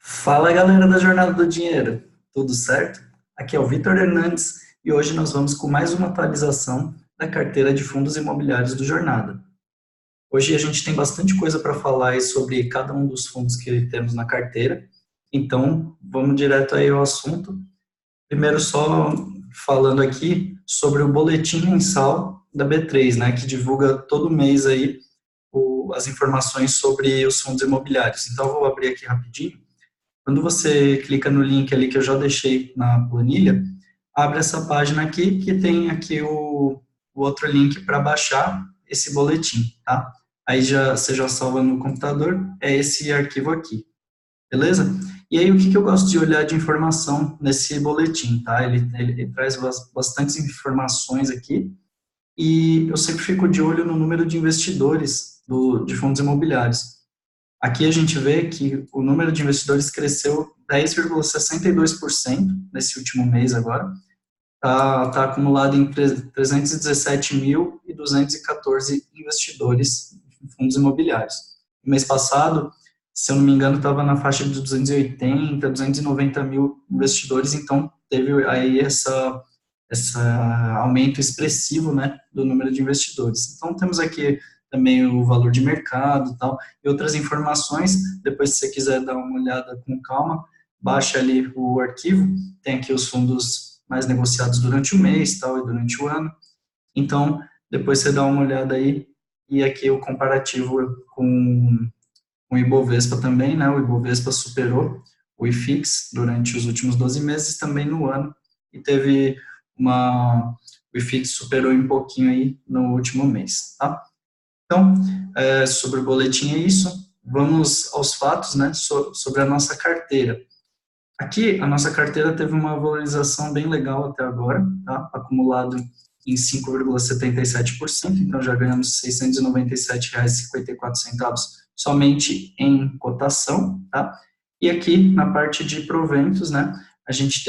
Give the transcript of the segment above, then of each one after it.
Fala galera da Jornada do Dinheiro, tudo certo? Aqui é o Vitor Hernandes e hoje nós vamos com mais uma atualização da carteira de fundos imobiliários do Jornada. Hoje a gente tem bastante coisa para falar aí sobre cada um dos fundos que temos na carteira, então vamos direto aí ao assunto. Primeiro só falando aqui sobre o boletim mensal da B3, né, que divulga todo mês aí as informações sobre os fundos imobiliários. Então eu vou abrir aqui rapidinho. Quando você clica no link ali que eu já deixei na planilha, abre essa página aqui que tem aqui o outro link para baixar esse boletim, tá? Aí você já salva no computador, é esse arquivo aqui, beleza? E aí o que eu gosto de olhar de informação nesse boletim, tá? Ele traz bastantes informações aqui e eu sempre fico de olho no número de investidores de fundos imobiliários. Aqui a gente vê que o número de investidores cresceu 10,62% nesse último mês agora. Tá acumulado em 317.214 investidores em fundos imobiliários. No mês passado, se eu não me engano, estava na faixa de 280, 290 mil investidores, então teve aí esse aumento expressivo, né, do número de investidores. Então temos aqui também o valor de mercado e tal, e outras informações. Depois, se você quiser dar uma olhada com calma, baixa ali o arquivo, tem aqui os fundos mais negociados durante o mês tal, e durante o ano. Então, depois você dá uma olhada aí, e aqui o comparativo com o Ibovespa também, né, o Ibovespa superou o IFIX durante os últimos 12 meses, também no ano, e teve o IFIX superou um pouquinho aí no último mês, tá? Então, sobre o boletim é isso. Vamos aos fatos, né, sobre a nossa carteira. Aqui, a nossa carteira teve uma valorização bem legal até agora, tá? Acumulado em 5,77%, então já ganhamos R$ 697,54 somente em cotação, tá? E aqui, na parte de proventos, né, a gente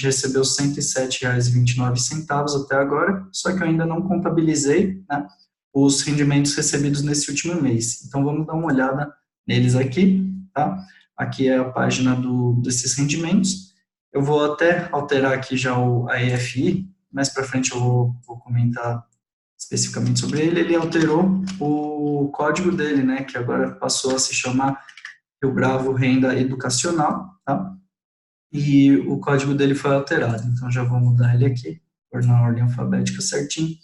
recebeu R$ 107,29 até agora, só que eu ainda não contabilizei, né, os rendimentos recebidos nesse último mês. Então, vamos dar uma olhada neles aqui, tá? Aqui é a página desses rendimentos. Eu vou até alterar aqui já a EFI, mais para frente eu vou comentar especificamente sobre ele. Ele alterou o código dele, né, que agora passou a se chamar Rio Bravo Renda Educacional, tá? E o código dele foi alterado, então já vou mudar ele aqui, pôr na ordem alfabética certinho,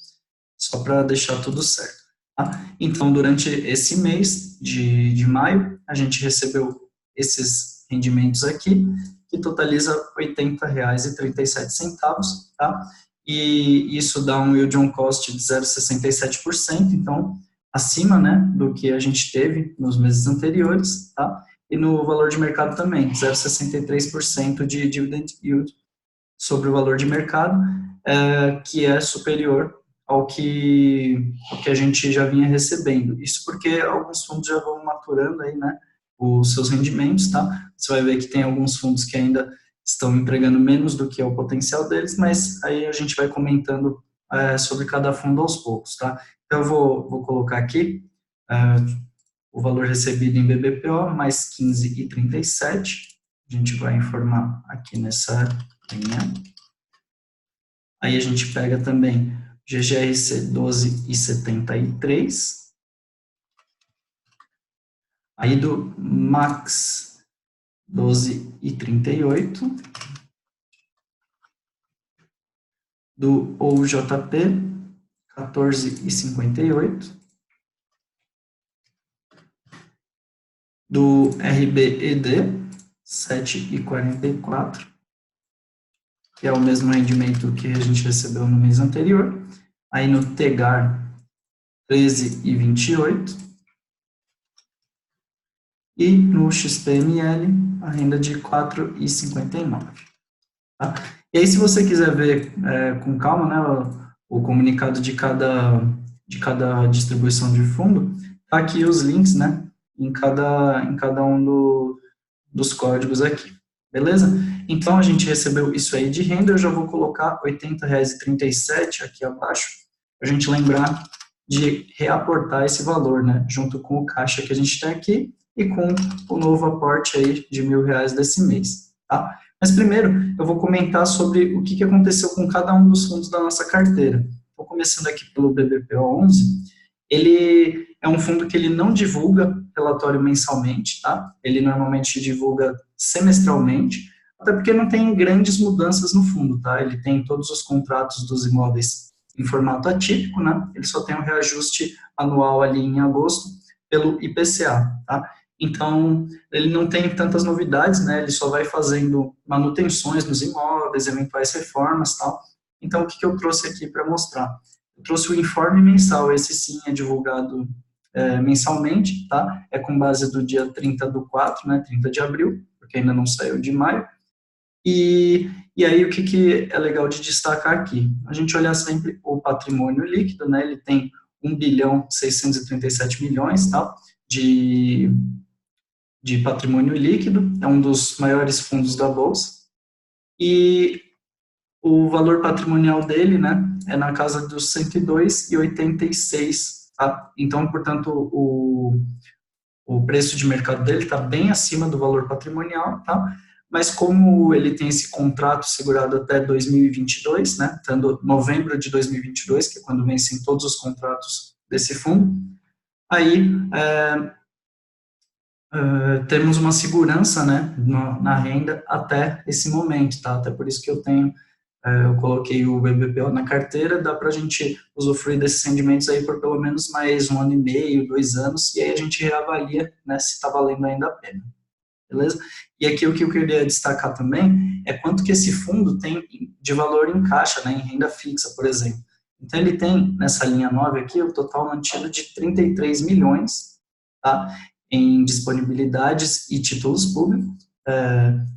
só para deixar tudo certo. Tá? Então, durante esse mês de maio, a gente recebeu esses rendimentos aqui, que totaliza R$ 80,37, tá? E isso dá um yield on cost de 0,67%, então, acima, né, do que a gente teve nos meses anteriores, tá? E no valor de mercado também, 0,63% de dividend yield sobre o valor de mercado, que é superior ao que a gente já vinha recebendo. Isso porque alguns fundos já vão maturando aí, né, os seus rendimentos, tá? Você vai ver que tem alguns fundos que ainda estão entregando menos do que é o potencial deles, mas aí a gente vai comentando sobre cada fundo aos poucos, tá? Então eu vou colocar aqui o valor recebido em BBPO mais 15,37. A gente vai informar aqui nessa linha. Aí a gente pega também GGRC 12,73. Aí do Max 12,38. Do OUJP 14,58. Do RBED 7,44. Que é o mesmo rendimento que a gente recebeu no mês anterior. Aí no TEGAR, 13,28. E no XPML, a renda de 4,59. Tá? E aí, se você quiser ver com calma, né, o comunicado de cada distribuição de fundo, tá aqui os links, né, em cada um dos códigos aqui. Beleza? Então, a gente recebeu isso aí de renda, eu já vou colocar R$ 80,37 aqui abaixo, para a gente lembrar de reaportar esse valor, né, junto com o caixa que a gente tem aqui, e com o novo aporte aí de R$ 1.000 desse mês, tá? Mas primeiro, eu vou comentar sobre o que aconteceu com cada um dos fundos da nossa carteira. Estou começando aqui pelo BBPO11. Ele é um fundo que ele não divulga relatório mensalmente, tá? Ele normalmente divulga semestralmente, até porque não tem grandes mudanças no fundo, tá? Ele tem todos os contratos dos imóveis em formato atípico, né? Ele só tem um reajuste anual ali em agosto pelo IPCA, tá? Então, ele não tem tantas novidades, né? Ele só vai fazendo manutenções nos imóveis, eventuais reformas, tal. Então, o que eu trouxe aqui para mostrar? Eu trouxe o informe mensal, esse sim é divulgado mensalmente, tá? É com base do dia 30/4, né? 30 de abril, porque ainda não saiu de maio. E aí, o que é legal de destacar aqui? A gente olhar sempre o patrimônio líquido, né? Ele tem 1.637 bilhões, tá? De patrimônio líquido, é um dos maiores fundos da Bolsa, e o valor patrimonial dele, né, é na casa dos 102,86, tá? Então, portanto, o preço de mercado dele está bem acima do valor patrimonial, tá? Mas como ele tem esse contrato segurado até 2022, né, tendo novembro de 2022, que é quando vencem todos os contratos desse fundo, aí temos uma segurança, né, na renda até esse momento, tá? Até por isso que eu coloquei o BBPO na carteira, dá para a gente usufruir desses rendimentos aí por pelo menos mais 1 ano e meio, 2 anos, e aí a gente reavalia, né, se está valendo ainda a pena, beleza? E aqui o que eu queria destacar também é quanto que esse fundo tem de valor em caixa, né, em renda fixa, por exemplo. Então ele tem, nessa linha 9 aqui, o total mantido de 33 milhões, tá? Em disponibilidades e títulos públicos,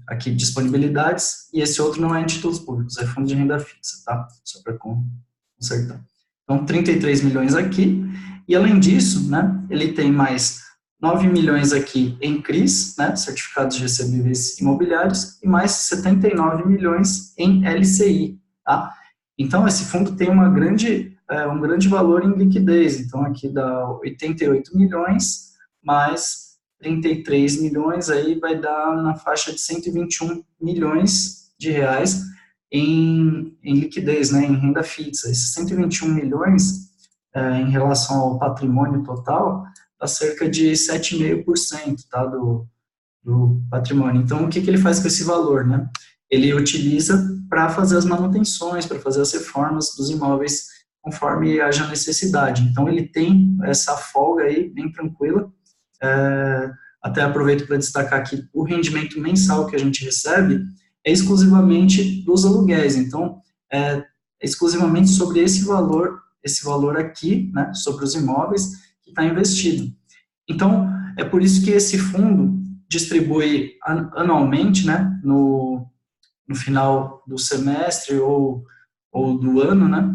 aqui disponibilidades, e esse outro não é em títulos públicos, é fundo de renda fixa, tá? Só para consertar. Então, 33 milhões aqui, e além disso, né, ele tem mais 9 milhões aqui em CRIs, né, certificados de recebíveis imobiliários, e mais 79 milhões em LCI, tá? Então, esse fundo tem um grande valor em liquidez, então aqui dá 88 milhões, mais 33 milhões, aí vai dar na faixa de 121 milhões de reais em liquidez, né, em renda fixa. Esses 121 milhões, em relação ao patrimônio total, dá cerca de 7,5%, tá, do patrimônio. Então, o que ele faz com esse valor, né? Ele utiliza para fazer as manutenções, para fazer as reformas dos imóveis conforme haja necessidade. Então, ele tem essa folga aí, bem tranquila. Até aproveito para destacar aqui, o rendimento mensal que a gente recebe é exclusivamente dos aluguéis. Então, é exclusivamente sobre esse valor aqui, né, sobre os imóveis que está investido. Então, é por isso que esse fundo distribui anualmente, né, no final do semestre ou do ano, né,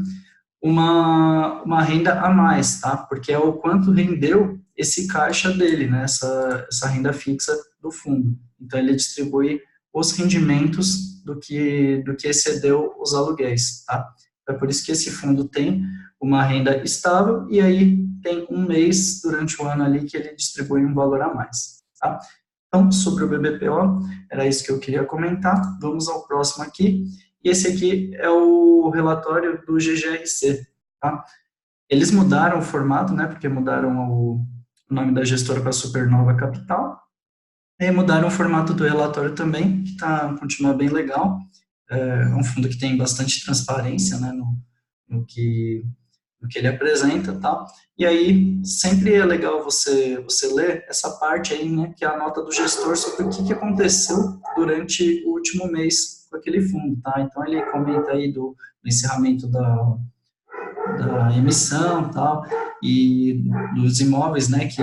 uma renda a mais, tá? Porque é o quanto rendeu esse caixa dele, né? Essa renda fixa do fundo. Então, ele distribui os rendimentos do que excedeu os aluguéis, tá? É por isso que esse fundo tem uma renda estável e aí tem um mês durante o ano ali que ele distribui um valor a mais, tá? Então, sobre o BBPO, era isso que eu queria comentar. Vamos ao próximo aqui. E esse aqui é o relatório do GGRC, tá? Eles mudaram o formato, né, porque mudaram o nome da gestora para Supernova Capital, e mudaram o formato do relatório também, que continua bem legal. É um fundo que tem bastante transparência, né, no que ele apresenta, tá? E aí, sempre é legal você ler essa parte aí, né, que é a nota do gestor sobre o que aconteceu durante o último mês com aquele fundo, tá? Então, ele comenta aí do encerramento da emissão, tal, e dos imóveis, né, que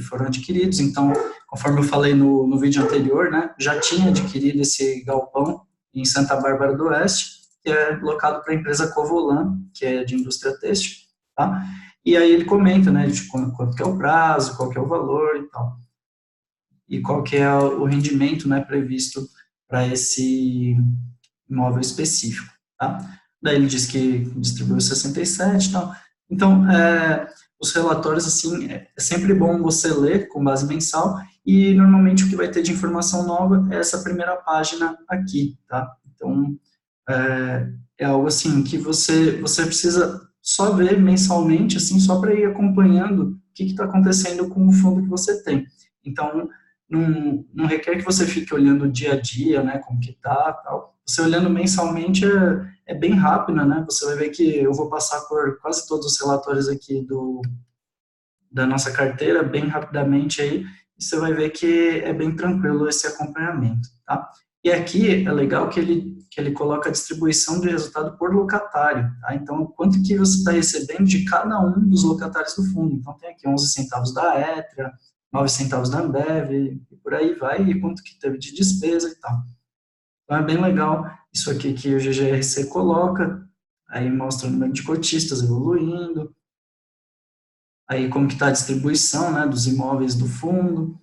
foram adquiridos. Então, conforme eu falei no vídeo anterior, né, já tinha adquirido esse galpão em Santa Bárbara do Oeste, que é locado para a empresa Covolan, que é de indústria têxtil, tá? E aí ele comenta, né, de quanto que é o prazo, qual que é o valor e tal, e qual que é o rendimento, né, previsto para esse imóvel específico, tá? Daí ele diz que distribuiu 67 e tal. Então, os relatórios, assim, é sempre bom você ler com base mensal, e normalmente o que vai ter de informação nova é essa primeira página aqui, tá? Então, é algo assim que você precisa só ver mensalmente, assim, só para ir acompanhando o que está acontecendo com o fundo que você tem. Então, não requer que você fique olhando dia a dia, né, como que tá, tal. Você olhando mensalmente é bem rápido, né? Você vai ver que eu vou passar por quase todos os relatórios aqui da nossa carteira bem rapidamente aí, e você vai ver que é bem tranquilo esse acompanhamento, tá? E aqui é legal que ele coloca a distribuição do resultado por locatário, tá? Então, quanto que você está recebendo de cada um dos locatários do fundo. Então, tem aqui 11 centavos da Etria, 9 centavos da Ambev, e por aí vai, e quanto que teve de despesa e tal. Então, é bem legal isso aqui que o GGRC coloca, aí mostra o número de cotistas evoluindo, aí como que está a distribuição, né, dos imóveis do fundo.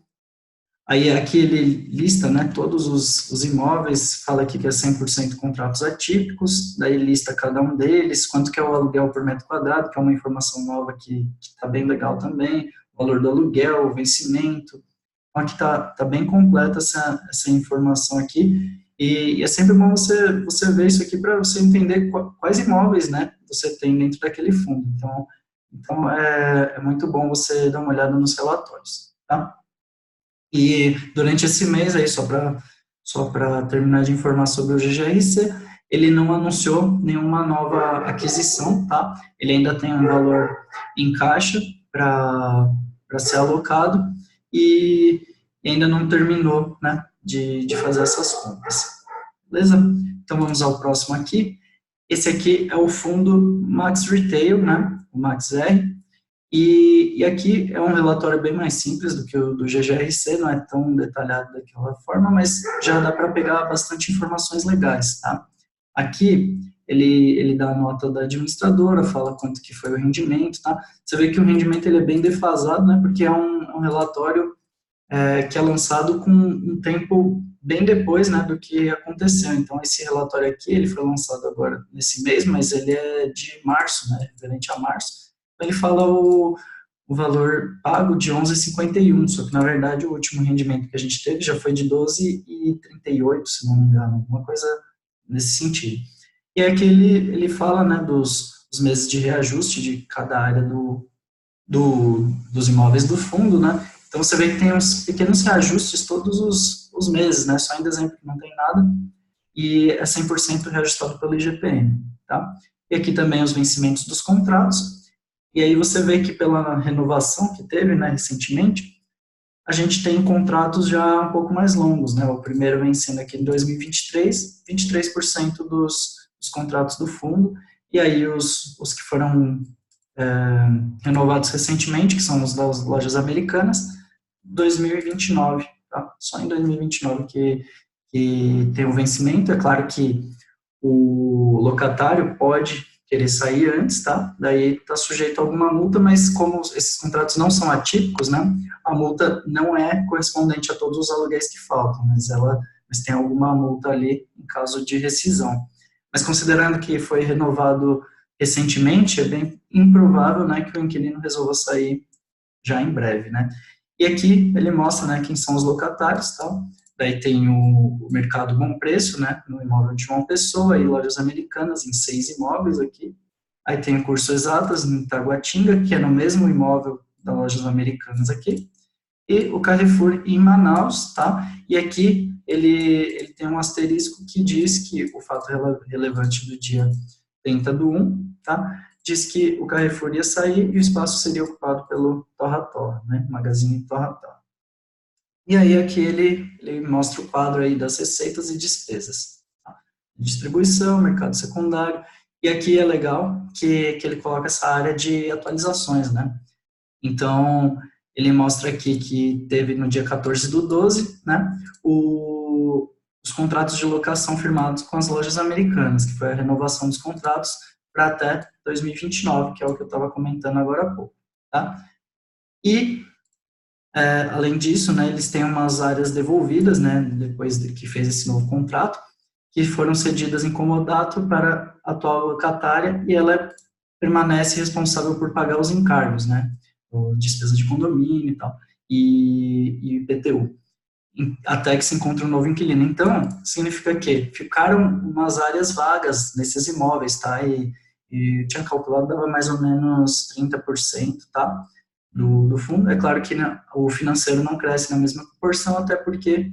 Aí aqui ele lista, né, todos os imóveis, fala aqui que é 100% contratos atípicos, daí lista cada um deles, quanto que é o aluguel por metro quadrado, que é uma informação nova que está bem legal também, o valor do aluguel, o vencimento. Então aqui tá bem completa essa informação aqui, e é sempre bom você ver isso aqui para você entender quais imóveis, né, você tem dentro daquele fundo. Então é muito bom você dar uma olhada nos relatórios, tá? E durante esse mês aí, só para terminar de informar sobre o GGRC, ele não anunciou nenhuma nova aquisição, tá? Ele ainda tem um valor em caixa para ser alocado e ainda não terminou, né, de fazer essas compras. Beleza? Então vamos ao próximo aqui. Esse aqui é o fundo Max Retail, né, o Max R. E aqui é um relatório bem mais simples do que o do GGRC, não é tão detalhado daquela forma, mas já dá para pegar bastante informações legais, tá? Aqui, ele dá a nota da administradora, fala quanto que foi o rendimento, tá? Você vê que o rendimento ele é bem defasado, né? Porque é um relatório que é lançado com um tempo bem depois, né, do que aconteceu. Então, esse relatório aqui, ele foi lançado agora nesse mês, mas ele é de março, né, referente a março. Ele fala o valor pago de 11,51, só que na verdade o último rendimento que a gente teve já foi de 12,38, se não me engano, alguma coisa nesse sentido. E aqui ele fala, né, dos meses de reajuste de cada área dos imóveis do fundo, né? Então você vê que tem uns pequenos reajustes todos os meses, né? Só em dezembro que não tem nada, e é 100% reajustado pelo IGPM, tá? E aqui também os vencimentos dos contratos. E aí você vê que pela renovação que teve, né, recentemente, a gente tem contratos já um pouco mais longos, né? O primeiro vencendo aqui em 2023, 23% dos contratos do fundo, e aí os que foram renovados recentemente, que são os das lojas americanas, 2029, tá? Só em 2029 que tem o vencimento. É claro que o locatário pode querer sair antes, tá? Daí está sujeito a alguma multa, mas como esses contratos não são atípicos, né? A multa não é correspondente a todos os aluguéis que faltam, mas tem alguma multa ali em caso de rescisão. Mas considerando que foi renovado recentemente, é bem improvável, né, que o inquilino resolva sair já em breve, né? E aqui ele mostra, né, quem são os locatários, tal. Daí tem o Mercado Bom Preço, né, no imóvel de João Pessoa, e lojas americanas em 6 imóveis aqui. Aí tem o Curso Exatas em Taguatinga, que é no mesmo imóvel das lojas americanas aqui. E o Carrefour em Manaus, tá? E aqui ele tem um asterisco que diz que o fato relevante do dia 30/1, tá? Diz que o Carrefour ia sair e o espaço seria ocupado pelo Torra Torra, né? Magazine Torra Torra. E aí aqui ele mostra o quadro aí das receitas e despesas. Tá? Distribuição, mercado secundário. E aqui é legal que ele coloca essa área de atualizações, né? Então, ele mostra aqui que teve no dia 14/12, né, os contratos de locação firmados com as lojas americanas, que foi a renovação dos contratos para até 2029, que é o que eu estava comentando agora há pouco, tá? E, além disso, né, eles têm umas áreas devolvidas, né, depois de que fez esse novo contrato, que foram cedidas em comodato para a atual locatária, e ela é permanece responsável por pagar os encargos, né? Despesa de condomínio e tal, e IPTU, até que se encontre um novo inquilino. Então, significa que ficaram umas áreas vagas nesses imóveis, tá? E eu tinha calculado, dava mais ou menos 30%, tá? Do fundo. É claro que, né, o financeiro não cresce na mesma proporção, até porque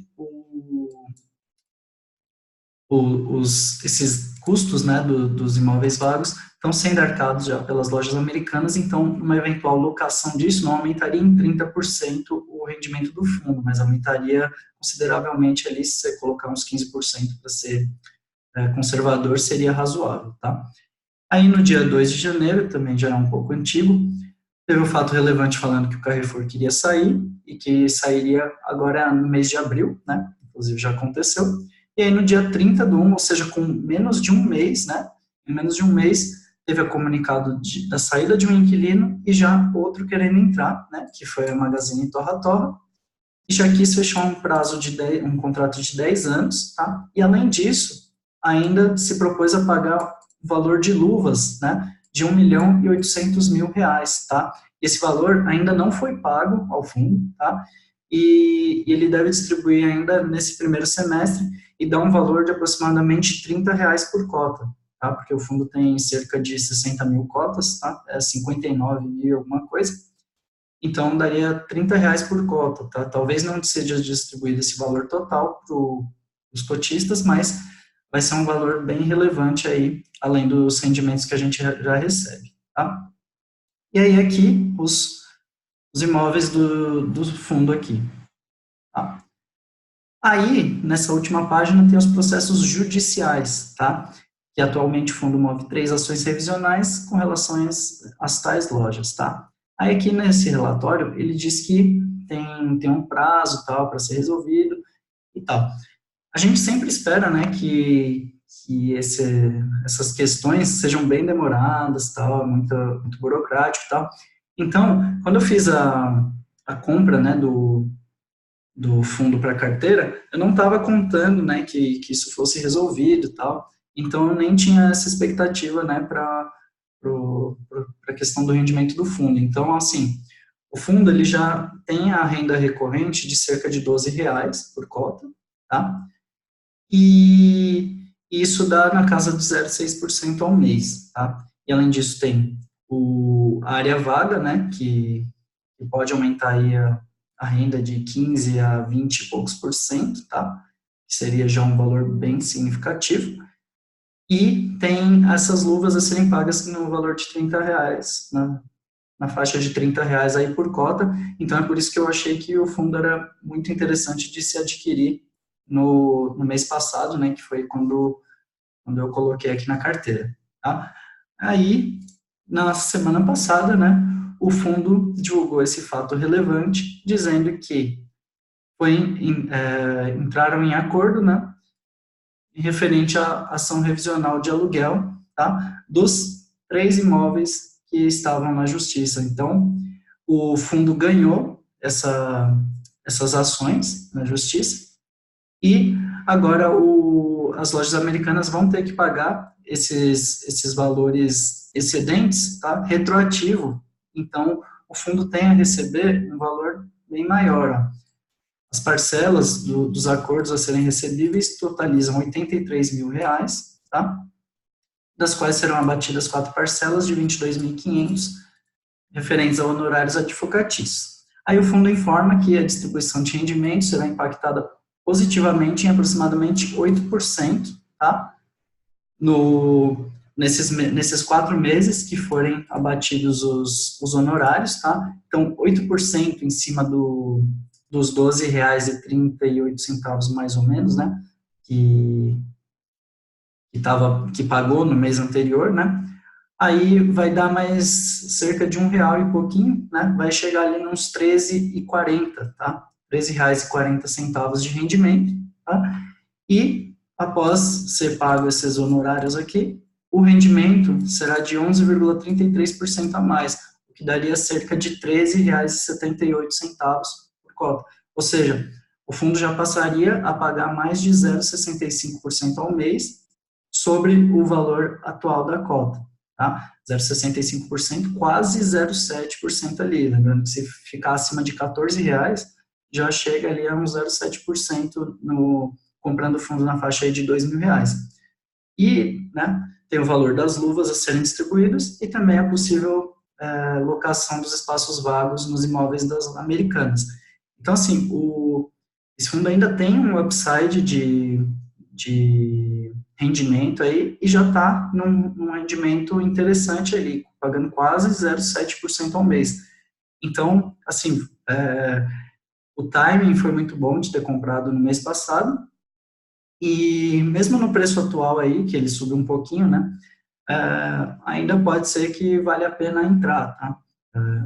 esses custos, né, dos imóveis vagos estão sendo arcados já pelas lojas americanas, então uma eventual locação disso não aumentaria em 30% o rendimento do fundo, mas aumentaria consideravelmente ali, se você colocar uns 15% para ser conservador, seria razoável, tá? Aí no dia 2 de janeiro, também já é um pouco antigo, teve um fato relevante falando que o Carrefour queria sair e que sairia agora no mês de abril, né? Inclusive já aconteceu. E aí no dia 30/1, ou seja, com menos de um mês, né? Em menos de um mês, teve o comunicado da saída de um inquilino e já outro querendo entrar, né? Que foi a Magazine Torra Torra. E já quis fechar um prazo de um contrato de 10 anos, tá? E além disso, ainda se propôs a pagar o valor de luvas, né? De R$ 1.800.000, tá? Esse valor ainda não foi pago ao fundo, tá? E ele deve distribuir ainda nesse primeiro semestre e dar um valor de aproximadamente R$ 30 por cota, tá? Porque o fundo tem cerca de 60 mil cotas, tá? É 59 mil alguma coisa. Então, daria R$ 30 por cota, tá? Talvez não seja distribuído esse valor total para os cotistas, mas vai ser um valor bem relevante aí, além dos rendimentos que a gente já recebe, tá? E aí aqui, os imóveis do fundo aqui, tá? Aí, nessa última página, tem os processos judiciais, tá? Que atualmente o fundo move 3 ações revisionais com relação às tais lojas, tá? Aí aqui nesse relatório, ele diz que tem um prazo tal para ser resolvido e tal. A gente sempre espera, né, que essas questões sejam bem demoradas, tal, muito burocrático e tal. Então, quando eu fiz a compra, né, do fundo para carteira, eu não estava contando, né, que isso fosse resolvido e tal. Então, eu nem tinha essa expectativa, né, para a questão do rendimento do fundo. Então, assim, o fundo ele já tem a renda recorrente de cerca de R$ 12 por cota, tá? E isso dá na casa de 0,6% ao mês, tá? E além disso tem a área vaga, né, que pode aumentar aí a renda de 15 a 20 e poucos por cento, tá? Que seria já um valor bem significativo. E tem essas luvas a serem pagas no valor de R$ 30, na faixa de R$ 30 aí por cota. Então é por isso que eu achei que o fundo era muito interessante de se adquirir no mês passado, né, que foi quando eu coloquei aqui na carteira, tá? Aí, na semana passada, né, o fundo divulgou esse fato relevante, dizendo que entraram em acordo, né, referente à ação revisional de aluguel, tá, dos 3 imóveis que estavam na justiça. Então, o fundo ganhou essas ações na justiça e agora as lojas americanas vão ter que pagar esses valores excedentes, tá, retroativo. Então, o fundo tem a receber um valor bem maior. Ó. As parcelas dos acordos a serem recebíveis totalizam R$ 83.000, tá? Das quais serão abatidas 4 parcelas de 22.500 referentes a honorários advocatícios. Aí o fundo informa que a distribuição de rendimentos será impactada positivamente em aproximadamente 8%, tá? Nesses 4 meses que forem abatidos os honorários, tá? Então, 8% em cima dos R$ 12,38 mais ou menos, né? Que pagou no mês anterior, né? Aí vai dar mais cerca de R$ 1 e pouquinho, né? Vai chegar ali nos R$ 13,40, tá? R$ 13,40 de rendimento, tá? E após ser pago esses honorários aqui, o rendimento será de 11,33% a mais, o que daria cerca de R$ 13,78 por cota. Ou seja, o fundo já passaria a pagar mais de 0,65% ao mês sobre o valor atual da cota. tá? 0,65%, quase 0,7% ali. Lembrando que se ficar acima de R$ 14, já chega ali a uns 0,7% no comprando fundo na faixa aí de R$ 2.000. E, né, tem o valor das luvas a serem distribuídas e também a possível locação dos espaços vagos nos imóveis das americanas. Então, assim, esse fundo ainda tem um upside de rendimento aí e já está num rendimento interessante ali, pagando quase 0,7% ao mês. Então, assim, o timing foi muito bom de ter comprado no mês passado, e mesmo no preço atual aí, que ele subiu um pouquinho, né, ainda pode ser que vale a pena entrar, tá?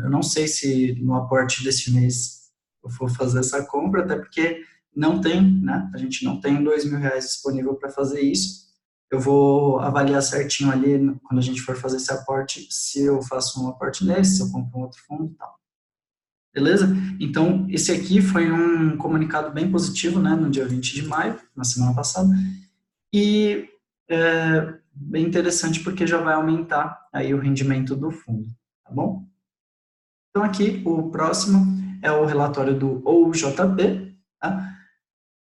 Eu não sei se no aporte deste mês eu for fazer essa compra, até porque não tem, né, a gente não tem R$ 2.000 disponível para fazer isso. Eu vou avaliar certinho ali, quando a gente for fazer esse aporte, se eu faço um aporte nesse, se eu compro um outro fundo e tal. Beleza? Então, esse aqui foi um comunicado bem positivo, né, no dia 20 de maio, na semana passada, e bem interessante porque já vai aumentar aí o rendimento do fundo, tá bom? Então, aqui, o próximo é o relatório do OJP, tá?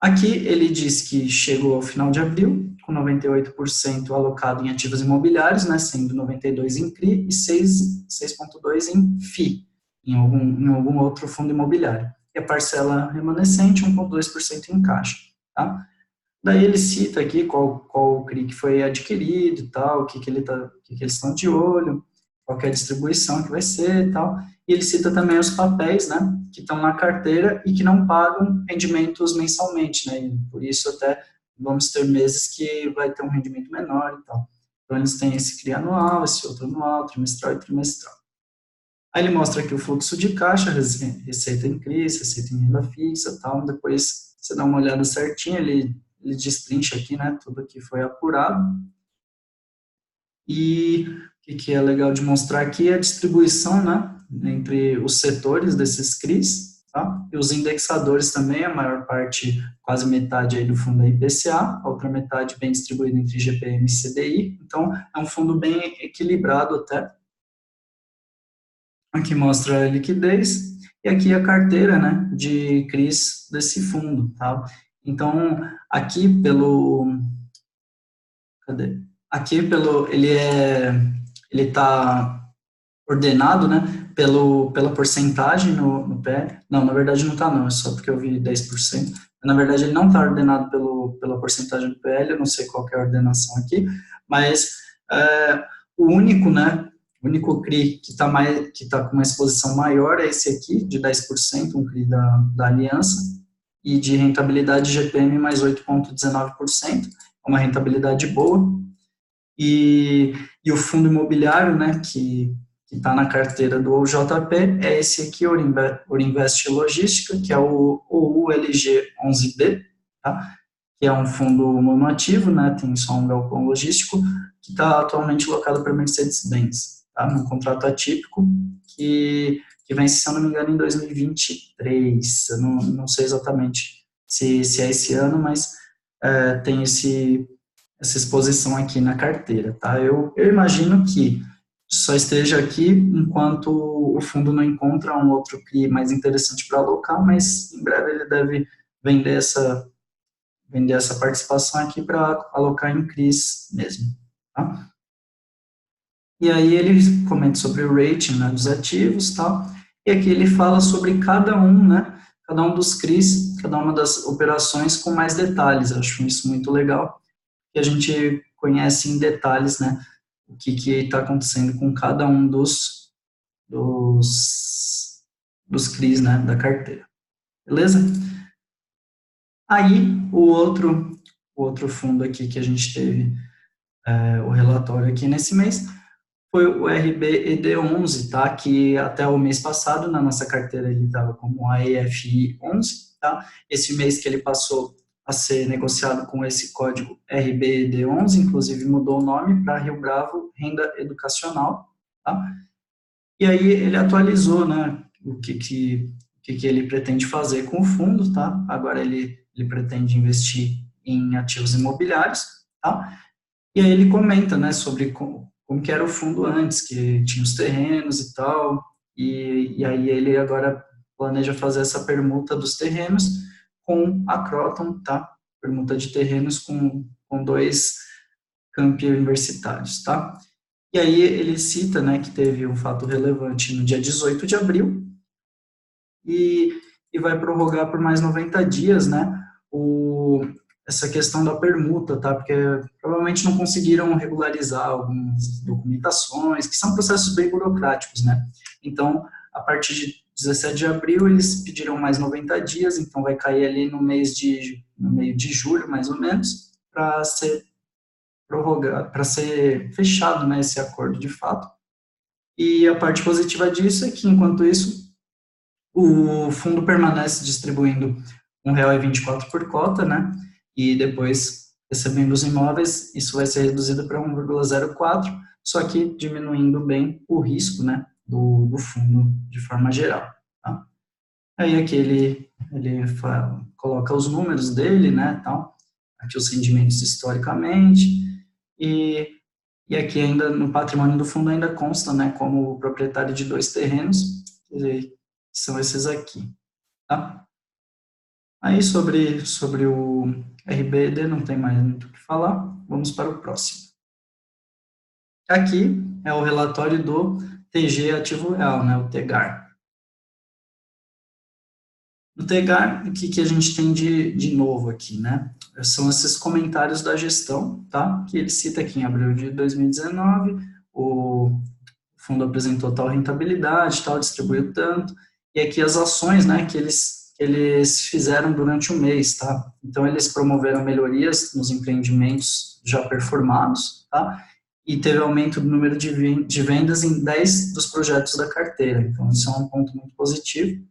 Aqui ele diz que chegou ao final de abril, com 98% alocado em ativos imobiliários, né, sendo 92% em CRI e 6,2% em FI, em algum outro fundo imobiliário. E a parcela remanescente, 1,2% em caixa. Tá? Daí ele cita aqui qual o CRI que foi adquirido e tal, o que eles estão de olho, qual é a distribuição que vai ser e tal. E ele cita também os papéis, né, que estão na carteira e que não pagam rendimentos mensalmente, né, e por isso até vamos ter meses que vai ter um rendimento menor e tal. Então eles têm esse CRI anual, esse outro anual, trimestral e trimestral. Aí ele mostra aqui o fluxo de caixa, receita em CRI, receita em renda fixa e tal, depois você dá uma olhada certinha, ele destrincha aqui, né, tudo que foi apurado. E o que é legal de mostrar aqui é a distribuição, né, entre os setores desses CRIs, tá? E os indexadores também, a maior parte, quase metade aí do fundo é IPCA, a outra metade bem distribuída entre IGPM e CDI, então é um fundo bem equilibrado até. Aqui mostra a liquidez, e aqui a carteira, né, de CRIs desse fundo, tá? Então, aqui cadê? Aqui ele está ordenado, né, pela porcentagem no PL. Não, na verdade não está não, é só porque eu vi 10%. Na verdade ele não está ordenado pela porcentagem do PL, eu não sei qual que é a ordenação aqui, mas o único, né, o único CRI que está com uma exposição maior é esse aqui, de 10%, um CRI da Aliança, e de rentabilidade GPM mais 8,19%, é uma rentabilidade boa. E o fundo imobiliário, né, que está na carteira do OJP, é esse aqui, Orinvest Logística, que é o OULG11B, tá? Que é um fundo monoativo, né, tem só um galpão logístico, que está atualmente locado para Mercedes-Benz, tá? Num contrato atípico, que vence, se eu não me engano, em 2023, eu não sei exatamente se é esse ano, mas tem essa exposição aqui na carteira, tá? Eu imagino que só esteja aqui enquanto o fundo não encontra um outro CRI mais interessante para alocar, mas em breve ele deve vender essa participação aqui para alocar em CRIs mesmo, tá? E aí ele comenta sobre o rating, né, dos ativos, tal, e aqui ele fala sobre cada um, né, cada um dos CRIs, cada uma das operações com mais detalhes. Eu acho isso muito legal, que a gente conhece em detalhes, né, o que está acontecendo com cada um dos CRIs, né, da carteira. Beleza? Aí, o outro fundo aqui que a gente teve o relatório aqui nesse mês foi o RBED11, tá? Que até o mês passado, na nossa carteira, ele estava como AEFI 11, tá? Esse mês que ele passou a ser negociado com esse código RBED11, inclusive mudou o nome para Rio Bravo Renda Educacional, tá? E aí ele atualizou, né, o que ele pretende fazer com o fundo, tá? Agora ele pretende investir em ativos imobiliários, tá? E aí ele comenta, né, sobre como que era o fundo antes, que tinha os terrenos e tal, e aí ele agora planeja fazer essa permuta dos terrenos com a Croton, tá? Permuta de terrenos com 2 campi universitários, tá? E aí ele cita, né, que teve um fato relevante no dia 18 de abril e, e vai prorrogar por mais 90 dias, né, essa questão da permuta, tá? Porque provavelmente não conseguiram regularizar algumas documentações, que são processos bem burocráticos, né? Então, a partir de 17 de abril, eles pediram mais 90 dias, então vai cair ali no meio de julho, mais ou menos, para ser prorrogado, para ser fechado, né, esse acordo de fato. E a parte positiva disso é que, enquanto isso, o fundo permanece distribuindo R$ 1,24 por cota, né? E depois, recebendo os imóveis, isso vai ser reduzido para 1,04, só que diminuindo bem o risco, né, do fundo de forma geral. Tá? Aí aqui ele coloca os números dele, né, tal, aqui os rendimentos historicamente, e, e aqui ainda no patrimônio do fundo ainda consta, né, como proprietário de 2 terrenos, que são esses aqui, tá? Aí sobre o RBD não tem mais muito o que falar, vamos para o próximo. Aqui é o relatório do TG Ativo Real, né, o TEGAR. No TEGAR, o que a gente tem de novo aqui, né? São esses comentários da gestão, tá? Que ele cita aqui em abril de 2019, o fundo apresentou tal rentabilidade, tal, distribuiu tanto, e aqui as ações, né, que eles fizeram durante o mês, tá? Então, eles promoveram melhorias nos empreendimentos já performados, tá? E teve aumento do número de vendas em 10 dos projetos da carteira. Então, isso é um ponto muito positivo.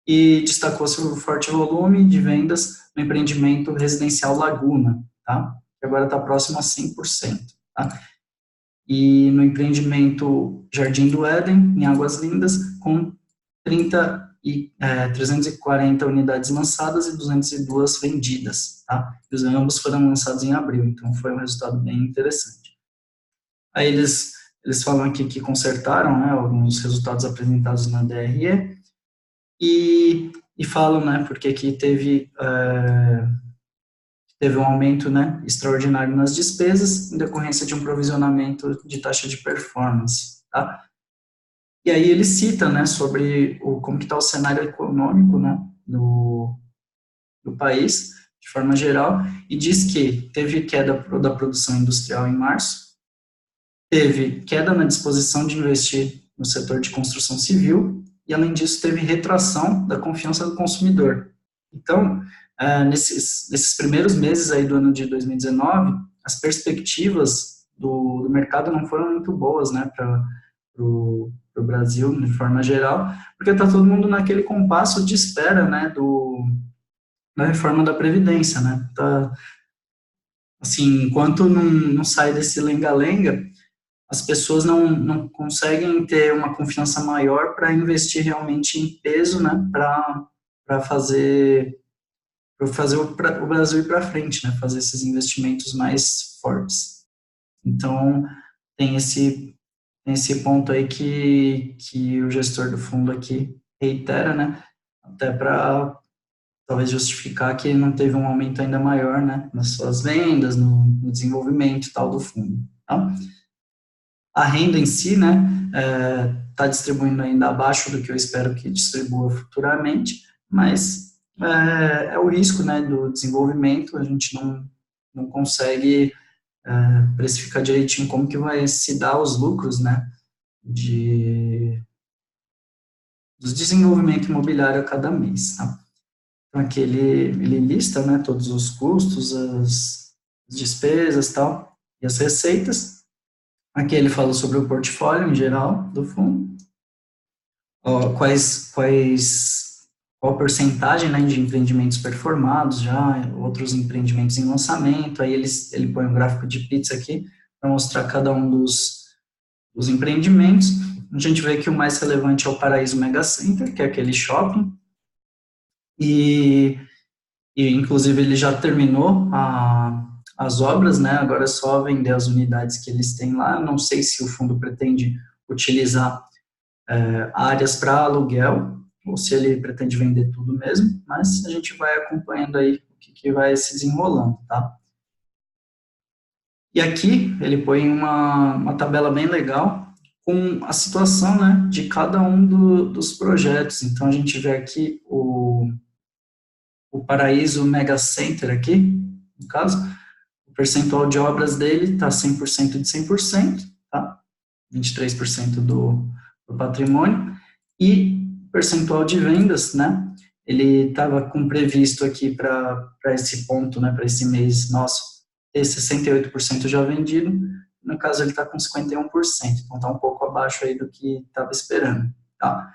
E destacou-se o forte volume de vendas no empreendimento residencial Laguna, tá? Que agora está próximo a 100%, tá? E no empreendimento Jardim do Éden, em Águas Lindas, com 340 unidades lançadas e 202 vendidas, tá? E os ambos foram lançados em abril, então foi um resultado bem interessante. Aí eles falam aqui que consertaram, né, alguns resultados apresentados na DRE e falam, né, porque aqui teve um aumento, né, extraordinário nas despesas em decorrência de um provisionamento de taxa de performance, tá? E aí ele cita, né, sobre como que está o cenário econômico, né, do país, de forma geral, e diz que teve queda da produção industrial em março, teve queda na disposição de investir no setor de construção civil, e além disso teve retração da confiança do consumidor. Então, nesses primeiros meses aí do ano de 2019, as perspectivas do mercado não foram muito boas, né, para o Brasil, de forma geral, porque está todo mundo naquele compasso de espera, né, da reforma da Previdência, né, tá, assim, enquanto não sai desse lenga-lenga, as pessoas não conseguem ter uma confiança maior para investir realmente em peso, né, para fazer o Brasil ir para frente, né, fazer esses investimentos mais fortes. Então, tem esse ponto aí que o gestor do fundo aqui reitera, né, até para talvez justificar que não teve um aumento ainda maior, né, nas suas vendas, no desenvolvimento e tal do fundo, tá? A renda em si, né, está distribuindo ainda abaixo do que eu espero que distribua futuramente, mas é o risco, né, do desenvolvimento, a gente não consegue precificar direitinho como que vai se dar os lucros, né, do desenvolvimento imobiliário a cada mês, tá? Então, aqui ele lista, né, todos os custos, as despesas, tal, e as receitas. Aqui ele fala sobre o portfólio em geral do fundo, qual a porcentagem, né, de empreendimentos performados já, outros empreendimentos em lançamento, aí ele põe um gráfico de pizza aqui para mostrar cada um dos empreendimentos. A gente vê que o mais relevante é o Paraíso Mega Center, que é aquele shopping, e inclusive ele já terminou as obras, né? Agora é só vender as unidades que eles têm lá. Eu não sei se o fundo pretende utilizar áreas para aluguel, ou se ele pretende vender tudo mesmo, mas a gente vai acompanhando aí o que vai se desenrolando, tá? E aqui ele põe uma tabela bem legal com a situação, né, de cada um dos projetos. Então, a gente vê aqui o Paraíso Mega Center aqui, no caso, o percentual de obras dele está 100% de 100%, tá? 23% do patrimônio, e percentual de vendas, né? Ele estava com previsto aqui para esse ponto, né, para esse mês nosso, ter 68% já vendido, no caso ele está com 51%, então está um pouco abaixo aí do que estava esperando, tá?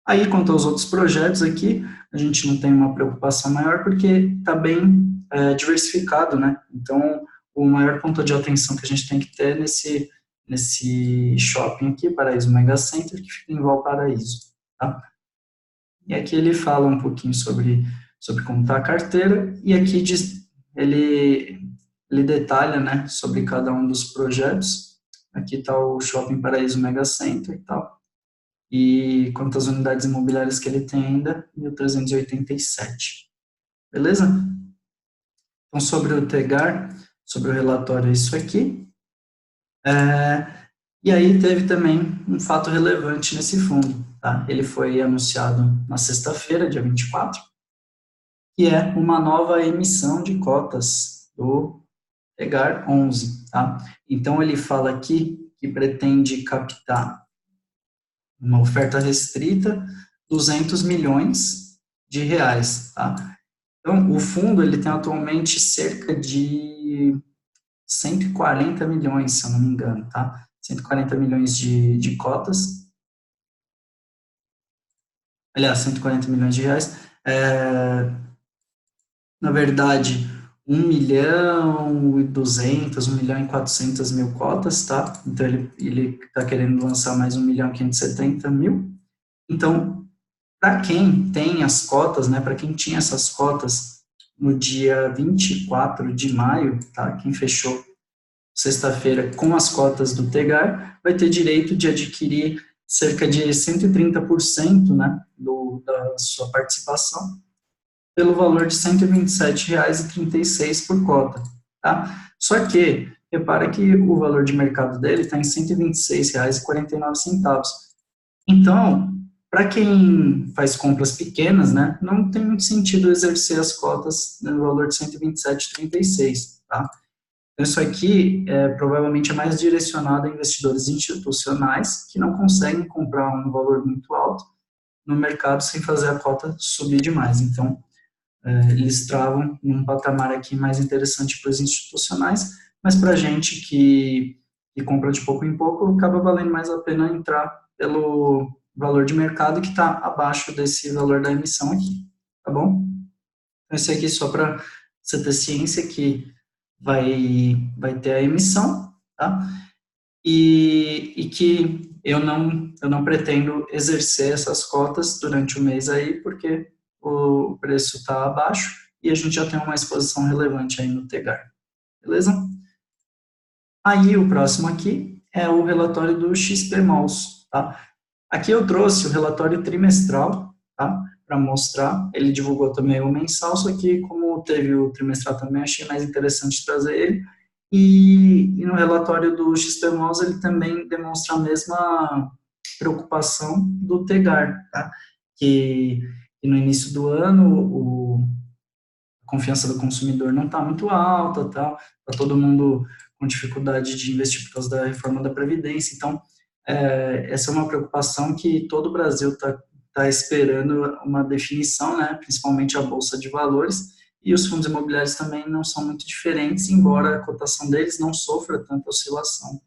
Aí, quanto aos outros projetos aqui, a gente não tem uma preocupação maior porque está bem diversificado, né? Então, o maior ponto de atenção que a gente tem que ter nesse shopping aqui, Paraíso Mega Center, que fica em Valparaíso, tá? E aqui ele fala um pouquinho sobre como está a carteira, e aqui ele detalha, né, sobre cada um dos projetos. Aqui está o Shopping Paraíso Mega Center e tal. E quantas unidades imobiliárias que ele tem ainda? 1.387. Beleza? Então, sobre o TEGAR, sobre o relatório, é isso aqui. E aí teve também um fato relevante nesse fundo, tá? Ele foi anunciado na sexta-feira, dia 24, que é uma nova emissão de cotas do TEGAR 11, tá? Então, ele fala aqui que pretende captar uma oferta restrita, 200 milhões de reais, tá? Então, o fundo, ele tem atualmente cerca de 140 milhões, se eu não me engano, tá? 140 milhões de cotas, aliás, 140 milhões de reais, na verdade, 1.200.000, 1.400.000 cotas, tá? Então, ele está querendo lançar mais 1.570.000. Então, para quem tem as cotas, né, para quem tinha essas cotas no dia 24 de maio, tá, quem fechou sexta-feira com as cotas do TEGAR, vai ter direito de adquirir cerca de 130%, né, da sua participação, pelo valor de R$ 127,36 por cota, tá? Só que, repara que o valor de mercado dele está em R$ 126,49. Então, para quem faz compras pequenas, né, não tem muito sentido exercer as cotas no valor de 127,36, tá? Então, isso aqui provavelmente é mais direcionado a investidores institucionais que não conseguem comprar um valor muito alto no mercado sem fazer a cota subir demais. Então, eles travam num patamar aqui mais interessante para os institucionais, mas para a gente que compra de pouco em pouco, acaba valendo mais a pena entrar pelo valor de mercado que está abaixo desse valor da emissão aqui, tá bom? Então, esse aqui só para você ter ciência que vai ter a emissão, tá? E que eu não pretendo exercer essas cotas durante o mês aí, porque o preço está abaixo e a gente já tem uma exposição relevante aí no TEGAR, beleza? Aí o próximo aqui é o relatório do XP Malls, tá? Aqui eu trouxe o relatório trimestral, tá? Para mostrar, ele divulgou também o mensal, só que como teve o trimestral também, achei mais interessante trazer ele. E no relatório do XP Malls ele também demonstra a mesma preocupação do TEGAR, tá? Que no início do ano a confiança do consumidor não está muito alta, tá? Tá todo mundo com dificuldade de investir por causa da reforma da Previdência. Então, essa é uma preocupação que todo o Brasil está esperando uma definição, né? Principalmente a Bolsa de Valores, e os fundos imobiliários também não são muito diferentes, embora a cotação deles não sofra tanta oscilação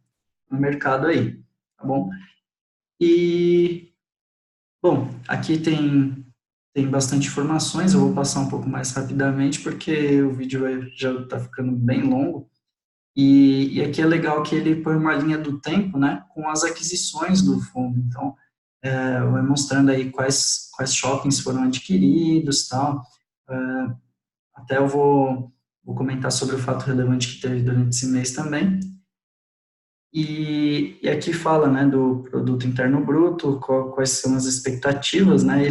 no mercado aí, tá bom? E, bom, aqui tem bastante informações, eu vou passar um pouco mais rapidamente, porque o vídeo já está ficando bem longo, e aqui é legal que ele põe uma linha do tempo, né, com as aquisições do fundo, então, vai mostrando aí quais shoppings foram adquiridos, tal, até eu vou vou comentar sobre o fato relevante que teve durante esse mês também. E aqui fala, né, do produto interno bruto, quais são as expectativas, né,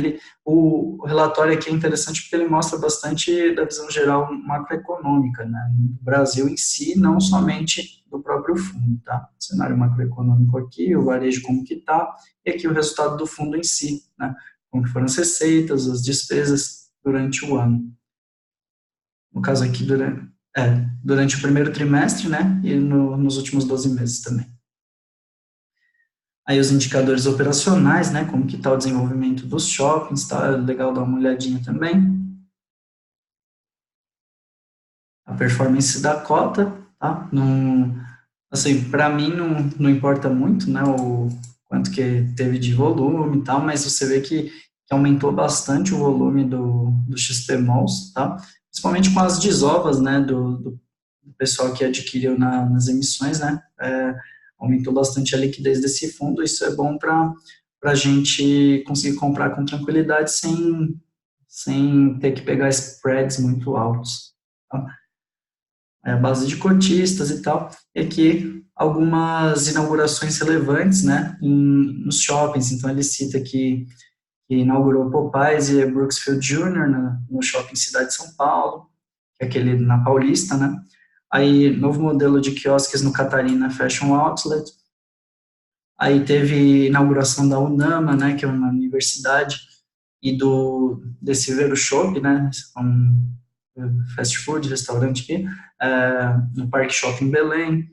o relatório aqui é interessante porque ele mostra bastante da visão geral macroeconômica, né, do Brasil em si, não somente do próprio fundo, tá, o cenário macroeconômico aqui, o varejo como que tá, e aqui o resultado do fundo em si, né, como que foram as receitas, as despesas durante o ano. No caso aqui, durante o primeiro trimestre, né, e nos últimos 12 meses também. Aí os indicadores operacionais, né, como que está o desenvolvimento dos shoppings, tá legal dar uma olhadinha também. A performance da cota, tá? Não, assim, para mim não importa muito, né, o quanto que teve de volume e tal, mas você vê que aumentou bastante o volume do XP Malls, tá? Principalmente com as desovas, né, do pessoal que adquiriu nas emissões, né, aumentou bastante a liquidez desse fundo, isso é bom para a gente conseguir comprar com tranquilidade sem ter que pegar spreads muito altos. Tá? É a base de cotistas e tal, e aqui algumas inaugurações relevantes, né, nos shoppings, então ele cita que inaugurou Popeyes e Brooksfield Jr. no shopping Cidade de São Paulo, que é aquele na Paulista, né, aí novo modelo de quiosques no Catarina Fashion Outlet, aí teve inauguração da Unama, né, que é uma universidade, e desse Vero Shop, né, fast food, restaurante aqui, no Parque Shopping Belém.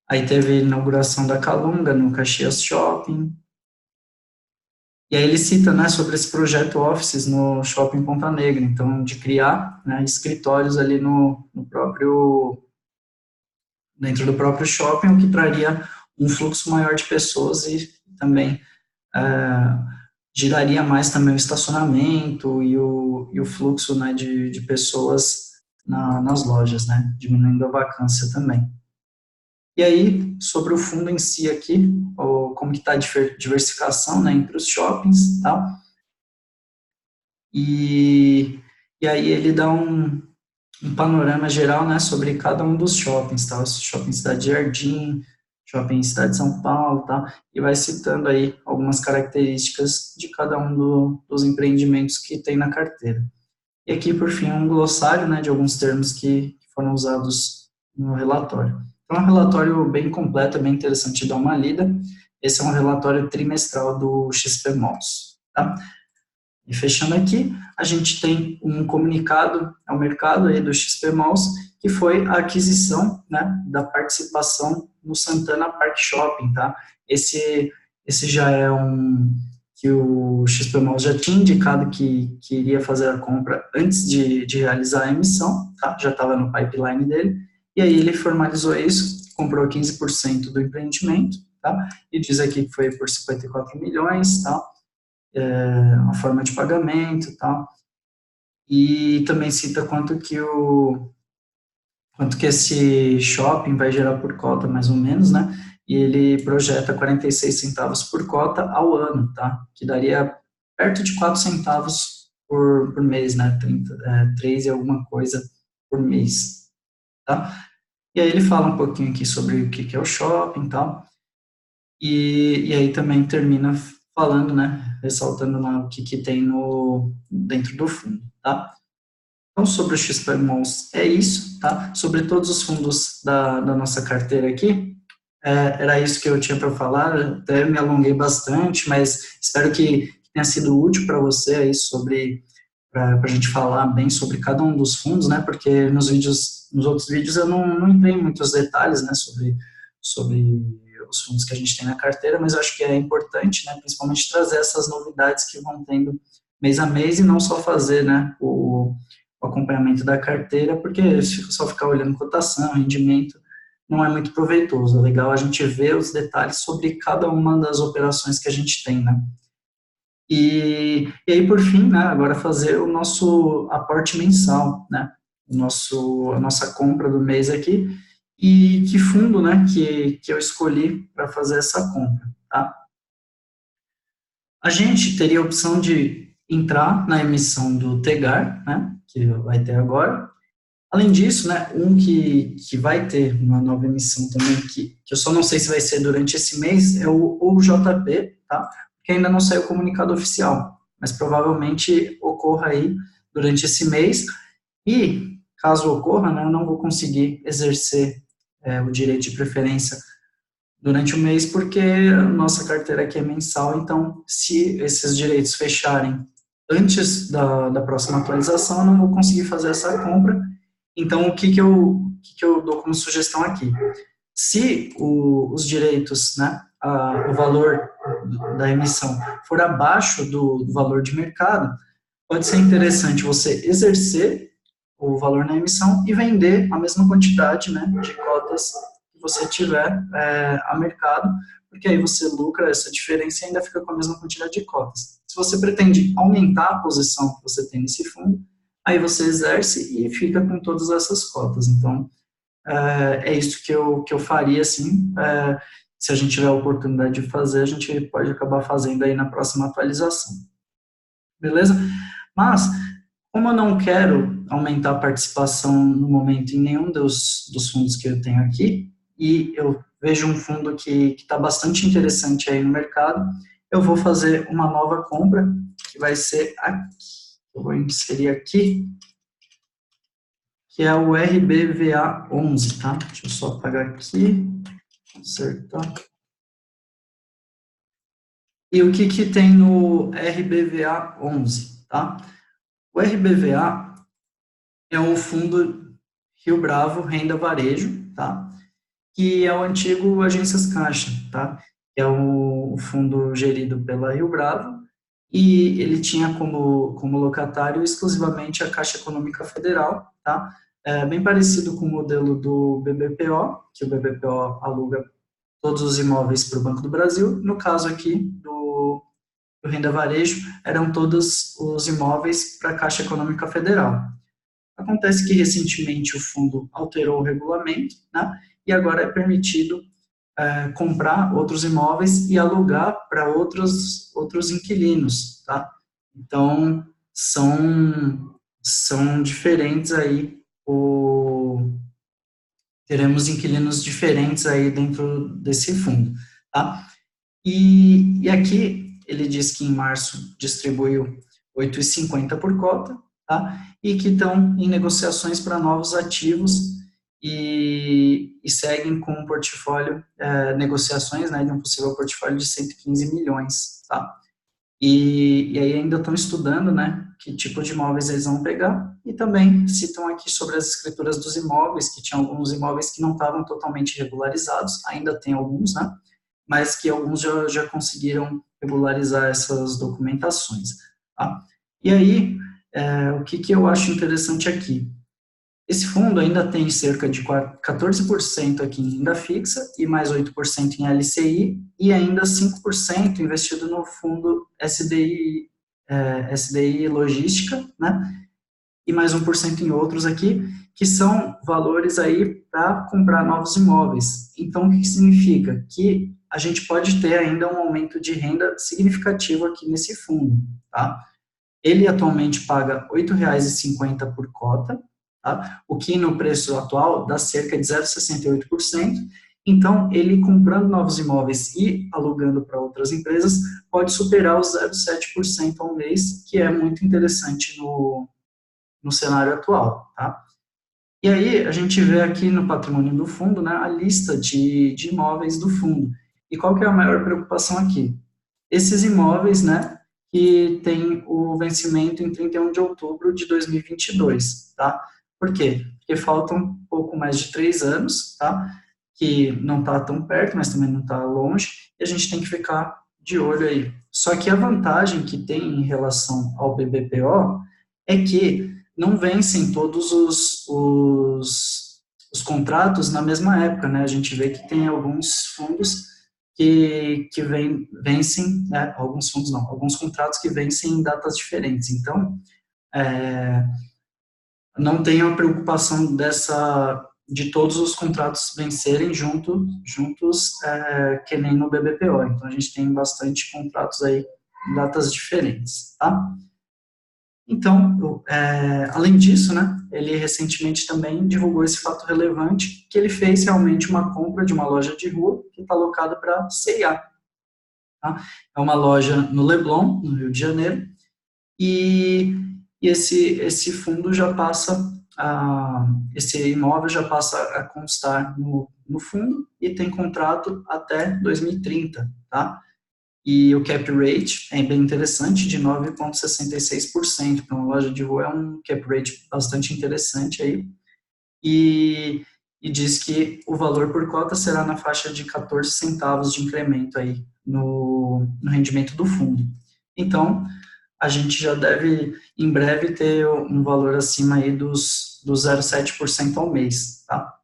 Aí teve inauguração da Calunga no Caxias Shopping. E aí ele cita, né, sobre esse projeto Offices no Shopping Ponta Negra, então de criar, né, escritórios ali dentro do próprio shopping, o que traria um fluxo maior de pessoas e também giraria mais também o estacionamento e o fluxo, né, de pessoas nas lojas, né, diminuindo a vacância também. E aí, sobre o fundo em si aqui, como que está a diversificação, né, entre os shoppings, tá? E aí ele dá um panorama geral, né, sobre cada um dos shoppings, tá? O Shopping Cidade Jardim, Shopping Cidade de São Paulo, tá? E vai citando aí algumas características de cada um dos empreendimentos que tem na carteira. E aqui, por fim, um glossário, né, de alguns termos que foram usados no relatório. Então, é um relatório bem completo, é bem interessante de dar uma lida. Esse é um relatório trimestral do XP Malls, tá? E fechando aqui, a gente tem um comunicado ao mercado aí do XP Malls, que foi a aquisição, né, da participação no Santana Park Shopping, tá? Esse já é que o XP Malls já tinha indicado que iria fazer a compra antes de realizar a emissão, tá? Já estava no pipeline dele, e aí ele formalizou isso, comprou 15% do empreendimento, tá? E diz aqui que foi por 54 milhões, tá? A forma de pagamento e tal, e também cita quanto que esse shopping vai gerar por cota, mais ou menos, né, e ele projeta 46 centavos por cota ao ano, tá, que daria perto de 4 centavos por mês, né, 3 e alguma coisa por mês, tá, e aí ele fala um pouquinho aqui sobre o que é o shopping e tal, e aí também termina falando, né, ressaltando lá o que tem dentro do fundo, tá? Então, sobre o XP Malls é isso, tá? Sobre todos os fundos da nossa carteira aqui, era isso que eu tinha para falar, até me alonguei bastante, mas espero que tenha sido útil para você aí para a gente falar bem sobre cada um dos fundos, né? Porque nos outros vídeos eu não entrei em muitos detalhes, né? Sobre os fundos que a gente tem na carteira, mas eu acho que é importante, né? Principalmente trazer essas novidades que vão tendo mês a mês e não só fazer, né? O acompanhamento da carteira, porque se só ficar olhando cotação, rendimento, não é muito proveitoso. É legal a gente ver os detalhes sobre cada uma das operações que a gente tem, né? E aí, por fim, né, agora fazer o nosso aporte mensal, né, a nossa compra do mês aqui, e que fundo, né, que eu escolhi para fazer essa compra, tá? A gente teria a opção de entrar na emissão do Tegar, né, que vai ter agora, Além disso, né, um que vai ter uma nova emissão também, que eu só não sei se vai ser durante esse mês, é o JP, tá? Porque ainda não saiu o comunicado oficial, mas provavelmente ocorra aí durante esse mês, e caso ocorra, né, eu não vou conseguir exercer o direito de preferência durante o mês, porque a nossa carteira aqui é mensal, então se esses direitos fecharem antes da próxima atualização, eu não vou conseguir fazer essa compra. Então, o que que eu dou como sugestão aqui? Se os direitos, né, o valor da emissão for abaixo do valor de mercado, pode ser interessante você exercer o valor na emissão e vender a mesma quantidade, né, de cotas que você tiver a mercado, porque aí você lucra essa diferença e ainda fica com a mesma quantidade de cotas. Se você pretende aumentar a posição que você tem nesse fundo, aí você exerce e fica com todas essas cotas. Então, é isso que eu faria, assim, se a gente tiver a oportunidade de fazer, a gente pode acabar fazendo aí na próxima atualização. Beleza? Mas, como eu não quero aumentar a participação no momento em nenhum dos fundos que eu tenho aqui, e eu vejo um fundo que está bastante interessante aí no mercado, eu vou fazer uma nova compra, que vai ser aqui. Eu vou inserir aqui, que é o RBVA11, tá? Deixa eu só apagar aqui, consertar. E o que tem no RBVA11, tá? O RBVA é um fundo Rio Bravo Renda Varejo, tá? Que é o antigo Agências Caixa, tá? Que é o fundo gerido pela Rio Bravo, e ele tinha como locatário exclusivamente a Caixa Econômica Federal, tá? É bem parecido com o modelo do BBPO, que o BBPO aluga todos os imóveis para o Banco do Brasil. No caso aqui do Renda Varejo, eram todos os imóveis para a Caixa Econômica Federal. Acontece que recentemente o fundo alterou o regulamento, né? E agora é permitido comprar outros imóveis e alugar para outros inquilinos, tá? Então, são diferentes aí, teremos inquilinos diferentes aí dentro desse fundo, tá? E aqui ele diz que em março distribuiu 8,50 por cota, tá? E que estão em negociações para novos ativos e seguem com um portfólio, negociações, né, de um possível portfólio de 115 milhões, tá? E aí ainda estão estudando, né, que tipo de imóveis eles vão pegar, e também citam aqui sobre as escrituras dos imóveis, que tinha alguns imóveis que não estavam totalmente regularizados, ainda tem alguns, né, mas que alguns já conseguiram regularizar essas documentações, tá? E aí, o que eu acho interessante aqui? Esse fundo ainda tem cerca de 14% aqui em renda fixa e mais 8% em LCI e ainda 5% investido no fundo SDI Logística, né? E mais 1% em outros aqui, que são valores aí para comprar novos imóveis. Então, o que significa? Que a gente pode ter ainda um aumento de renda significativo aqui nesse fundo, tá? Ele atualmente paga R$ 8,50 por cota, tá? O que no preço atual dá cerca de 0,68%. Então, ele comprando novos imóveis e alugando para outras empresas, pode superar os 0,7% ao mês, que é muito interessante no cenário atual, tá? E aí, a gente vê aqui no patrimônio do fundo, né, a lista de imóveis do fundo. E qual que é a maior preocupação aqui? Esses imóveis, né, que tem o vencimento em 31 de outubro de 2022, tá? Por quê? Porque faltam um pouco mais de 3 anos, tá? Que não está tão perto, mas também não está longe, e a gente tem que ficar de olho aí. Só que a vantagem que tem em relação ao BBPO é que não vencem todos os contratos na mesma época, né? A gente vê que tem alguns fundos que vencem, né? Alguns fundos não, alguns contratos que vencem em datas diferentes. Então, é, não tem a preocupação de todos os contratos vencerem juntos, que nem no BBPO. Então, a gente tem bastante contratos aí em datas diferentes, tá? Então, além disso, né, ele recentemente também divulgou esse fato relevante, que ele fez realmente uma compra de uma loja de rua que está alocada para C&A. Tá? É uma loja no Leblon, no Rio de Janeiro, e esse fundo já passa, esse imóvel já passa a constar no fundo e tem contrato até 2030, tá? E o cap rate é bem interessante, de 9,66%. Para uma loja de rua é um cap rate bastante interessante aí. E diz que o valor por cota será na faixa de 14 centavos de incremento aí no rendimento do fundo. Então, a gente já deve, em breve, ter um valor acima aí dos 0,7% ao mês, tá?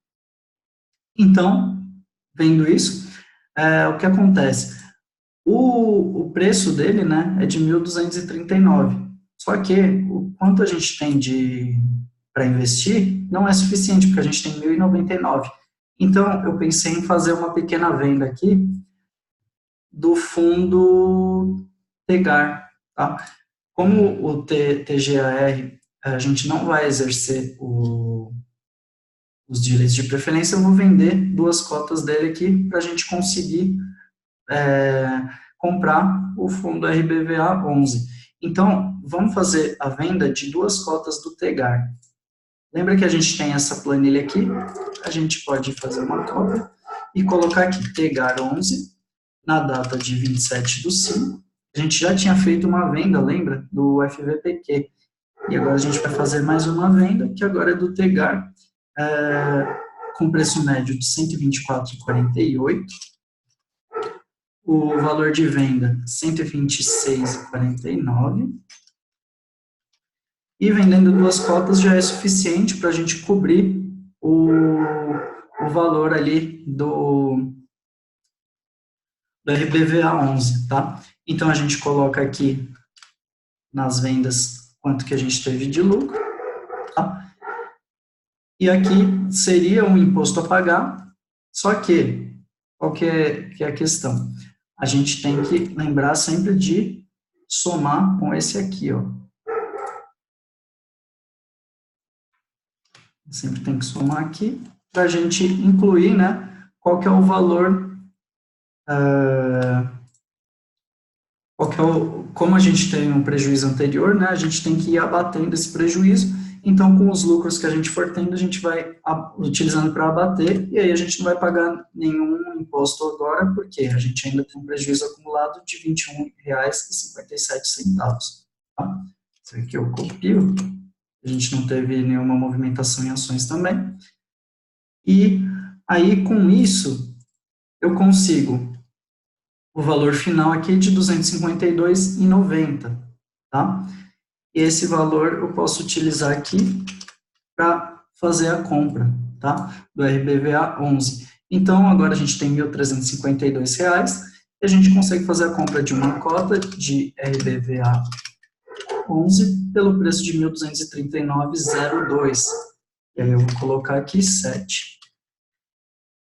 Então, vendo isso, o que acontece? O preço dele, né, é de 1.239. Só que o quanto a gente tem para investir não é suficiente, porque a gente tem 1.099. Então, eu pensei em fazer uma pequena venda aqui do fundo Tegar, tá? Como o TGAR, a gente não vai exercer os direitos de preferência, eu vou vender 2 cotas dele aqui para a gente conseguir comprar o fundo RBVA 11. Então, vamos fazer a venda de 2 cotas do Tegar. Lembra que a gente tem essa planilha aqui? A gente pode fazer uma cópia e colocar aqui Tegar 11, na data de 27/5. A gente já tinha feito uma venda, lembra? Do FVPQ. E agora a gente vai fazer mais uma venda, que agora é do Tegar, com preço médio de R$ 124,48. O valor de venda, R$ 126,49. E vendendo 2 cotas já é suficiente para a gente cobrir o valor ali do RBVA 11, tá? Então, a gente coloca aqui nas vendas quanto que a gente teve de lucro, tá? E aqui seria um imposto a pagar, só que, qual que é a questão? A gente tem que lembrar sempre de somar com esse aqui, ó. Sempre tem que somar aqui, para a gente incluir, né, qual que é o valor, como a gente tem um prejuízo anterior, né, a gente tem que ir abatendo esse prejuízo, então com os lucros que a gente for tendo, a gente vai utilizando para abater, e aí a gente não vai pagar nenhum imposto agora, porque a gente ainda tem um prejuízo acumulado de R$ 21,57, tá? Isso aqui eu copio, a gente não teve nenhuma movimentação em ações também, e aí com isso eu consigo o valor final aqui de R$ 252,90, tá? E esse valor eu posso utilizar aqui para fazer a compra, tá? Do RBVA 11. Então, agora a gente tem R$ 1.352 e a gente consegue fazer a compra de uma cota de RBVA 11 pelo preço de R$ 1.239,02. E aí eu vou colocar aqui 7.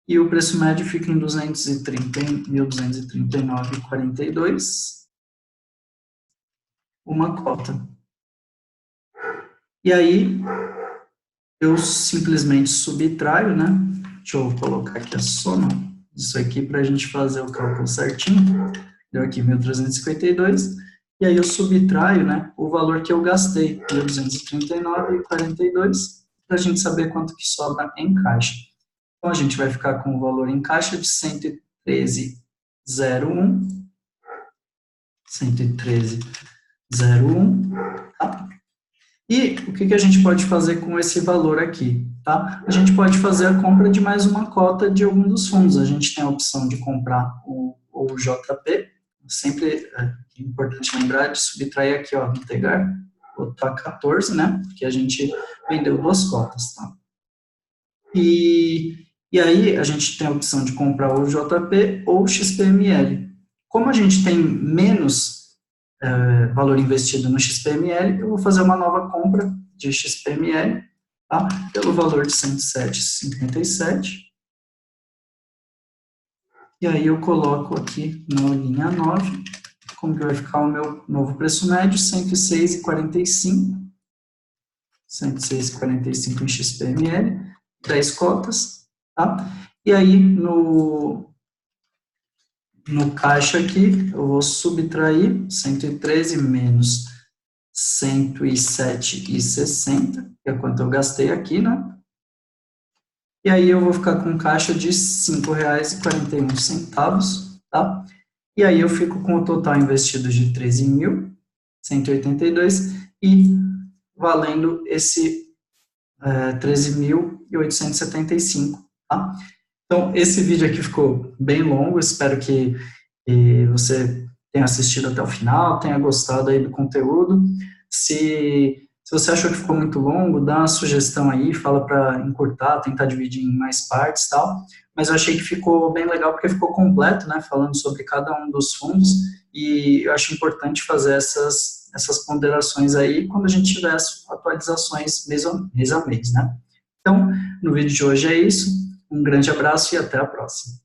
E o preço médio fica em R$ 1.239,42, uma cota. E aí, eu simplesmente subtraio, né? Deixa eu colocar aqui a soma disso aqui para a gente fazer o cálculo certinho. Deu aqui 1.352. E aí eu subtraio, né, o valor que eu gastei, 1.239,42, para a gente saber quanto que sobra em caixa. Então, a gente vai ficar com o valor em caixa de 113,01, 113,01, tá? E o que a gente pode fazer com esse valor aqui, tá? A gente pode fazer a compra de mais uma cota de algum dos fundos. A gente tem a opção de comprar o JP, sempre é importante lembrar de subtrair aqui, ó, no Tegar, botar 14, né? Porque a gente vendeu 2 cotas, tá? E aí a gente tem a opção de comprar o JP ou o XPML. Como a gente tem menos valor investido no XPML, eu vou fazer uma nova compra de XPML, tá? Pelo valor de 107,57. E aí eu coloco aqui na linha 9, como que vai ficar o meu novo preço médio? 106,45. 106,45 em XPML, 10 cotas, tá? E aí, no caixa aqui, eu vou subtrair 113 menos 107,60, que é quanto eu gastei aqui, né? E aí eu vou ficar com caixa de R$ 5,41, tá? E aí eu fico com o total investido de 13.182 e valendo esse 13.875, tá? Então, esse vídeo aqui ficou bem longo, espero que você tenha assistido até o final, tenha gostado aí do conteúdo. Se você achou que ficou muito longo, dá uma sugestão aí, fala para encurtar, tentar dividir em mais partes e tal. Mas eu achei que ficou bem legal porque ficou completo, né, falando sobre cada um dos fundos, e eu acho importante fazer essas ponderações aí quando a gente tiver as atualizações mês a mês, né. Então, no vídeo de hoje é isso, um grande abraço e até a próxima.